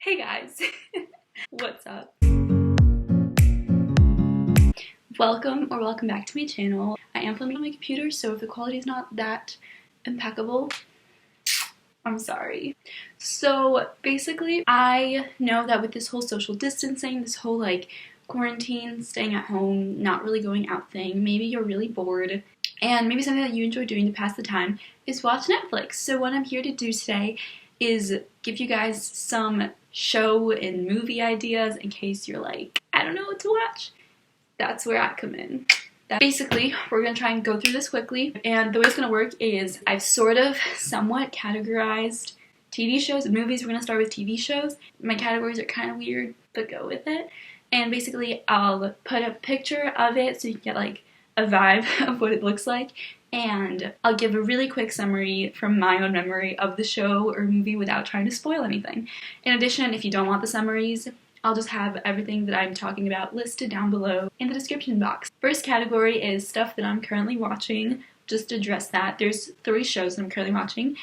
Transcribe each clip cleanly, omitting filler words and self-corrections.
Hey guys, what's up? Welcome back to my channel. I am filming on my computer, so if the quality is not that impeccable, I'm sorry. So basically, I know that with this whole social distancing, this whole like quarantine, staying at home, not really going out thing, maybe you're really bored, and maybe something that you enjoy doing to pass the time is watch Netflix. So what I'm here to do today is give you guys some show and movie ideas in case you're like, I don't know what to watch. That's where I come in. Basically, we're going to try and go through this quickly, and the way it's going to work is I've sort of somewhat categorized TV shows and movies. We're going to start with TV shows. My categories are kind of weird, but go with it. And basically, I'll put a picture of it so you can get like a vibe of what it looks like, and I'll give a really quick summary from my own memory of the show or movie without trying to spoil anything. In addition, if you don't want the summaries, I'll just have everything that I'm talking about listed down below in the description box. First category is stuff that I'm currently watching. Just to address that, there's 3 shows that I'm currently watching.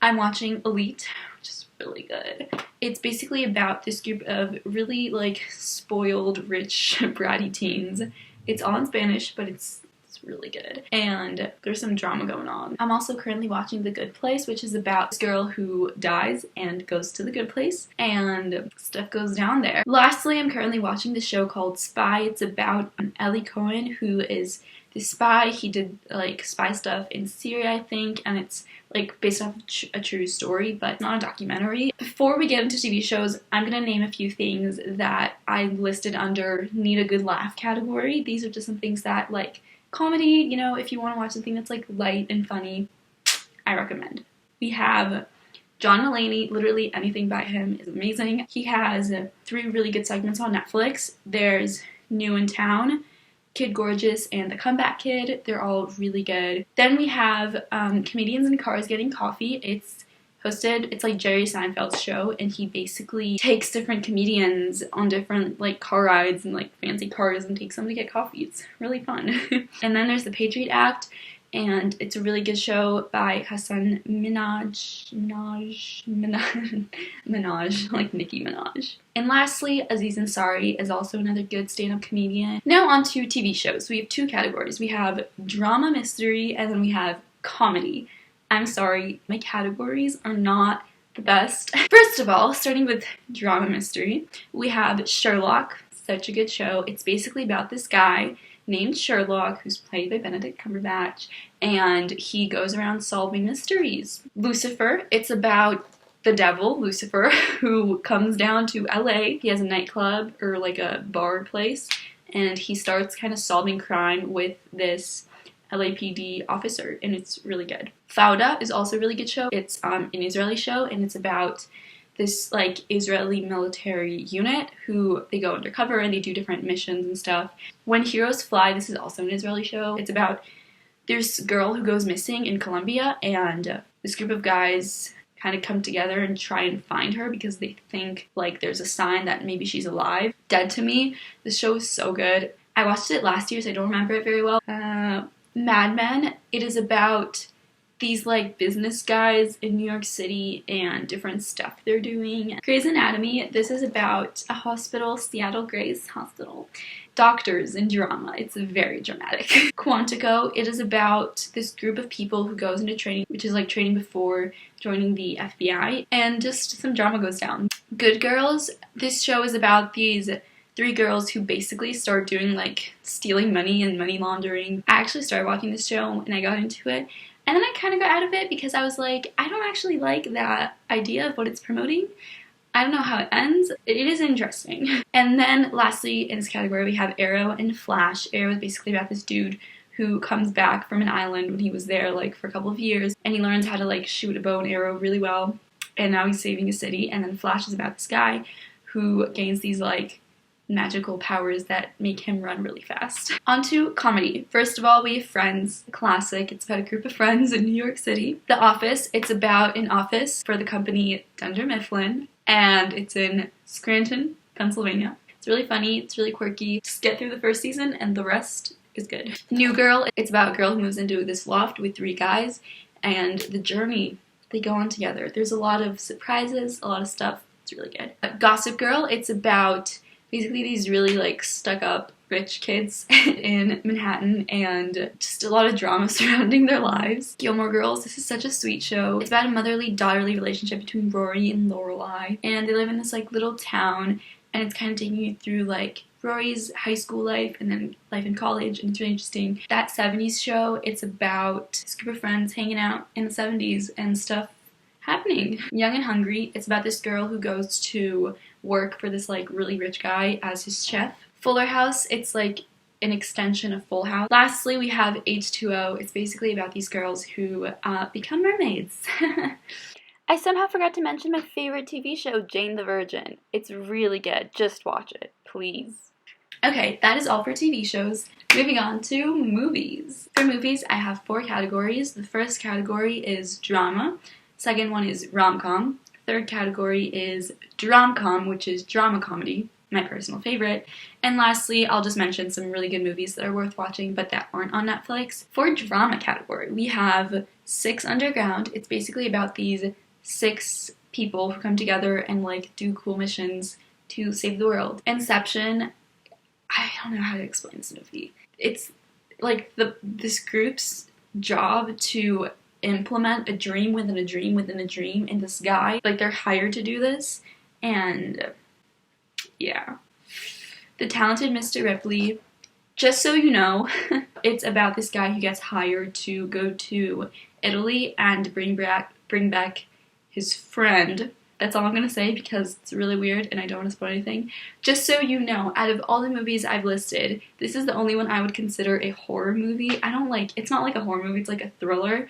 I'm watching Elite, which is really good. It's basically about this group of really like spoiled, rich, bratty teens. It's all in Spanish, but it's really good, and there's some drama going on. I'm also currently watching The Good Place, which is about this girl who dies and goes to the good place, and stuff goes down there. Lastly, I'm currently watching the show called Spy. It's about Ellie Cohen, who is the spy. He did like spy stuff in Syria, I think, and it's like based off a true story, but it's not a documentary. Before we get into TV shows, I'm gonna name a few things that I listed under need a good laugh category. These are just some things that like comedy, you know, if you want to watch something that's like light and funny, I recommend. We have John Mulaney. Literally anything by him is amazing. He has 3 really good segments on Netflix. There's New in Town, Kid Gorgeous, and The Comeback Kid. They're all really good. Then we have Comedians in Cars Getting Coffee. It's like Jerry Seinfeld's show, and he basically takes different comedians on different like car rides and like fancy cars and takes them to get coffee. It's really fun. And then there's the Patriot Act, and it's a really good show by Hassan Minaj, like Nicki Minaj. And lastly, Aziz Ansari is also another good stand-up comedian. Now on to TV shows. We have 2 categories. We have drama mystery, and then we have comedy. I'm sorry, my categories are not the best. First of all, starting with drama mystery, we have Sherlock. Such a good show. It's basically about this guy named Sherlock, who's played by Benedict Cumberbatch, and he goes around solving mysteries. Lucifer, it's about the devil, Lucifer, who comes down to LA. He has a nightclub or like a bar place, and he starts kind of solving crime with this LAPD officer, and it's really good. Fauda is also a really good show. It's an Israeli show, and it's about this like Israeli military unit who they go undercover and they do different missions and stuff. When Heroes Fly, this is also an Israeli show. It's about this girl who goes missing in Colombia, and this group of guys kind of come together and try and find her because they think like there's a sign that maybe she's alive. Dead to Me. The show is so good. I watched it last year, so I don't remember it very well. Mad Men. It is about these like business guys in New York City and different stuff they're doing. Grey's Anatomy. This is about a hospital, Seattle Grace Hospital. Doctors and drama. It's very dramatic. Quantico. It is about this group of people who goes into training, which is like training before joining the FBI, and just some drama goes down. Good Girls. This show is about these 3 girls who basically start doing like stealing money and money laundering. I actually started watching this show and I got into it, and then I kind of got out of it because I was like, I don't actually like that idea of what it's promoting. I don't know how it ends. It is interesting. And then lastly in this category we have Arrow and Flash. Arrow is basically about this dude who comes back from an island when he was there like for a couple of years, and he learns how to like shoot a bow and arrow really well, and now he's saving a city. And then Flash is about this guy who gains these like magical powers that make him run really fast. On to comedy. First of all, we have Friends, classic. It's about a group of friends in New York City. The Office, it's about an office for the company Dunder Mifflin, and it's in Scranton, Pennsylvania. It's really funny, it's really quirky. Just get through the first season and the rest is good. New Girl, it's about a girl who moves into this loft with 3 guys, and the journey they go on together. There's a lot of surprises, a lot of stuff. It's really good. Gossip Girl, it's about basically these really like stuck up rich kids in Manhattan and just a lot of drama surrounding their lives. Gilmore Girls, this is such a sweet show. It's about a motherly-daughterly relationship between Rory and Lorelai, and they live in this like little town, and it's kind of taking you through like Rory's high school life and then life in college, and it's really interesting. That 70s show, it's about this group of friends hanging out in the 70s and stuff happening. Young and Hungry, it's about this girl who goes to work for this like really rich guy as his chef. Fuller House, it's like an extension of Full House. Lastly, we have H2O. It's basically about these girls who become mermaids. I somehow forgot to mention my favorite TV show, Jane the Virgin. It's really good. Just watch it, please. Okay, that is all for TV shows. Moving on to movies. For movies, I have 4 categories. The first category is drama. Second one is rom-com. Third category is drom-com, which is drama comedy, my personal favorite. And lastly, I'll just mention some really good movies that are worth watching but that aren't on Netflix. For drama category, we have 6 Underground. It's basically about these 6 people who come together and like do cool missions to save the world. Inception, I don't know how to explain this movie. It's like this group's job to implement a dream within a dream within a dream in this guy. Like, they're hired to do this, and yeah. The Talented Mr. Ripley, just so you know, it's about this guy who gets hired to go to Italy and bring back his friend. That's all I'm gonna say because it's really weird and I don't want to spoil anything. Just so you know, out of all the movies I've listed, this is the only one I would consider a horror movie. It's not like a horror movie, it's like a thriller.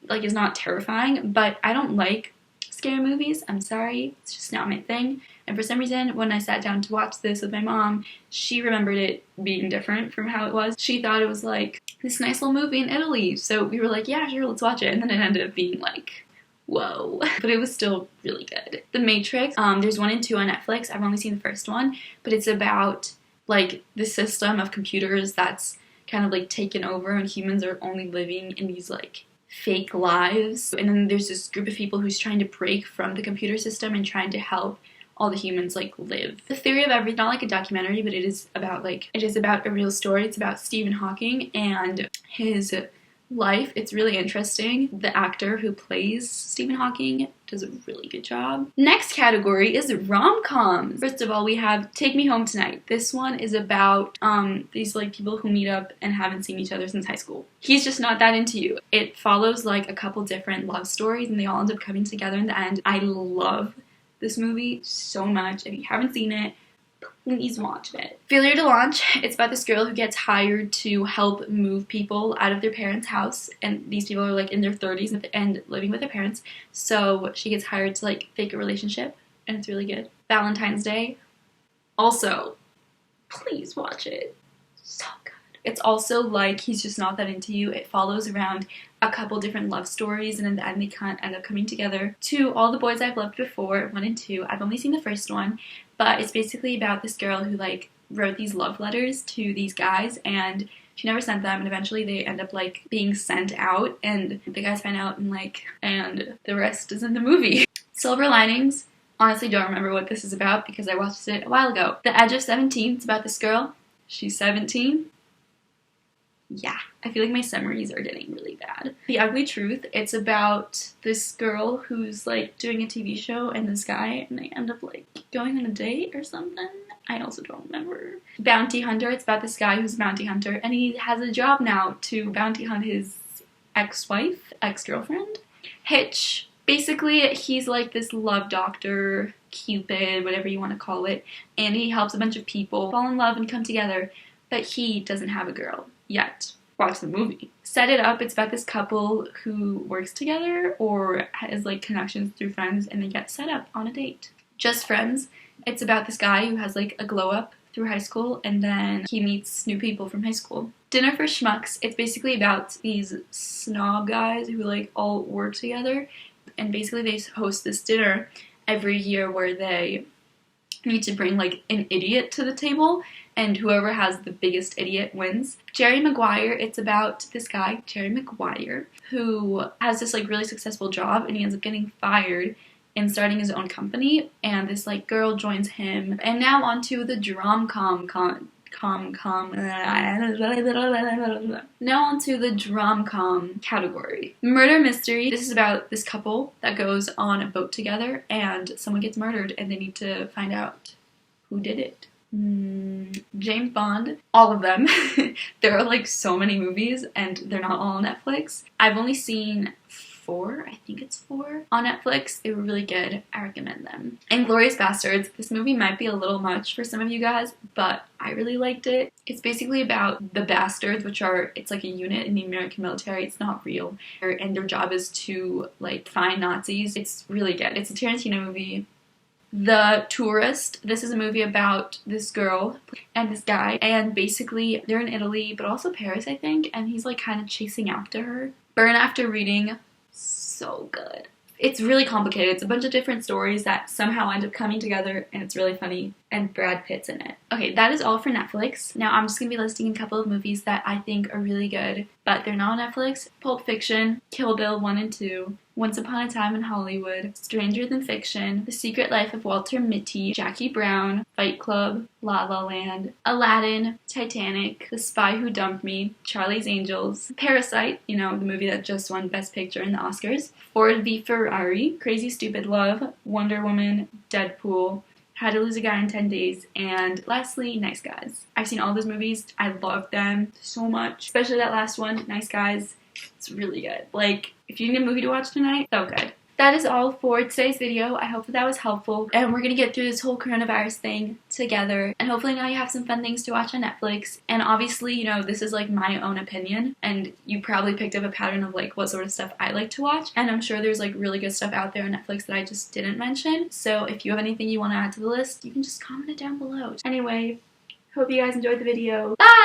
Like, it's not terrifying, but I don't like scary movies. I'm sorry, it's just not my thing. And for some reason, when I sat down to watch this with my mom, she remembered it being different from how it was. She thought it was like this nice little movie in Italy, so we were like, yeah, sure, let's watch it. And then it ended up being like, whoa. But it was still really good. The Matrix, there's 1 and 2 on Netflix. I've only seen the first one, but it's about like the system of computers that's kind of like taken over, and humans are only living in these like fake lives. And then there's this group of people who's trying to break from the computer system and trying to help all the humans like live. The Theory of Everything, not like a documentary, but it is about a real story. It's about Stephen Hawking and his life. It's really interesting. The actor who plays Stephen Hawking does a really good job. Next category is rom-coms. First of all, we have Take Me Home Tonight. This one is about these like people who meet up and haven't seen each other since high school. He's just not that into you. It follows like a couple different love stories and they all end up coming together in the end. I love this movie so much. If you haven't seen it, please watch it. Failure to Launch. It's about this girl who gets hired to help move people out of their parents' house, and these people are like in their 30s and living with their parents, so she gets hired to like fake a relationship, and it's really good. Valentine's Day. Also, please watch it. So good. It's also like He's Just Not That Into You. It follows around a couple different love stories, and in the end they kind of end up coming together. To All the Boys I've Loved Before, 1 and 2. I've only seen the first one, but it's basically about this girl who like wrote these love letters to these guys, and she never sent them, and eventually they end up like being sent out, and the guys find out, and the rest is in the movie. Silver Linings. Honestly don't remember what this is about because I watched it a while ago. The Edge of 17. It's about this girl. She's 17. Yeah, I feel like my summaries are getting really bad. The Ugly Truth, it's about this girl who's like doing a TV show and this guy, and they end up like going on a date or something. I also don't remember. Bounty Hunter, it's about this guy who's a bounty hunter, and he has a job now to bounty hunt his ex-girlfriend. Hitch, basically he's like this love doctor, Cupid, whatever you want to call it, and he helps a bunch of people fall in love and come together, but he doesn't have a girl yet. Watch the movie. Set It Up, it's about this couple who works together or has like connections through friends, and they get set up on a date. Just Friends, it's about this guy who has like a glow up through high school, and then he meets new people from high school. Dinner for Schmucks, it's basically about these snob guys who like all work together, and basically they host this dinner every year where they need to bring like an idiot to the table, and whoever has the biggest idiot wins. Jerry Maguire, it's about this guy, Jerry Maguire, who has this like really successful job, and he ends up getting fired and starting his own company, and this like girl joins him. And now onto the now onto the drom-com category. Murder mystery. This is about this couple that goes on a boat together and someone gets murdered and they need to find out who did it. James Bond, all of them. There are like so many movies and they're not all on Netflix. I've only seen 4, I think it's 4 on Netflix. They were really good. I recommend them. Inglourious Basterds. This movie might be a little much for some of you guys, but I really liked it. It's basically about the bastards, which are, it's like a unit in the American military. It's not real. And their job is to like find Nazis. It's really good. It's a Tarantino movie. The Tourist. This is a movie about this girl and this guy, and basically they're in Italy, but also Paris, I think, and he's like kind of chasing after her. Burn After Reading. So good. It's really complicated. It's a bunch of different stories that somehow end up coming together, and it's really funny, and Brad Pitt's in it. Okay, that is all for Netflix. Now I'm just going to be listing a couple of movies that I think are really good, but they're not on Netflix. Pulp Fiction, Kill Bill 1 and 2, Once Upon a Time in Hollywood, Stranger Than Fiction, The Secret Life of Walter Mitty, Jackie Brown, Fight Club, La La Land, Aladdin, Titanic, The Spy Who Dumped Me, Charlie's Angels, Parasite, you know, the movie that just won Best Picture in the Oscars, Ford v Ferrari, Crazy Stupid Love, Wonder Woman, Deadpool, How to Lose a Guy in 10 Days, and lastly, Nice Guys. I've seen all those movies. I love them so much, especially that last one, Nice Guys. It's really good. Like, if you need a movie to watch tonight, so good. That is all for today's video. I hope that was helpful, and we're gonna get through this whole coronavirus thing together, and hopefully now you have some fun things to watch on Netflix. And obviously, you know, this is like my own opinion, and you probably picked up a pattern of like what sort of stuff I like to watch, and I'm sure there's like really good stuff out there on Netflix that I just didn't mention. So if you have anything you want to add to the list, you can just comment it down below. Anyway, hope you guys enjoyed the video. Bye!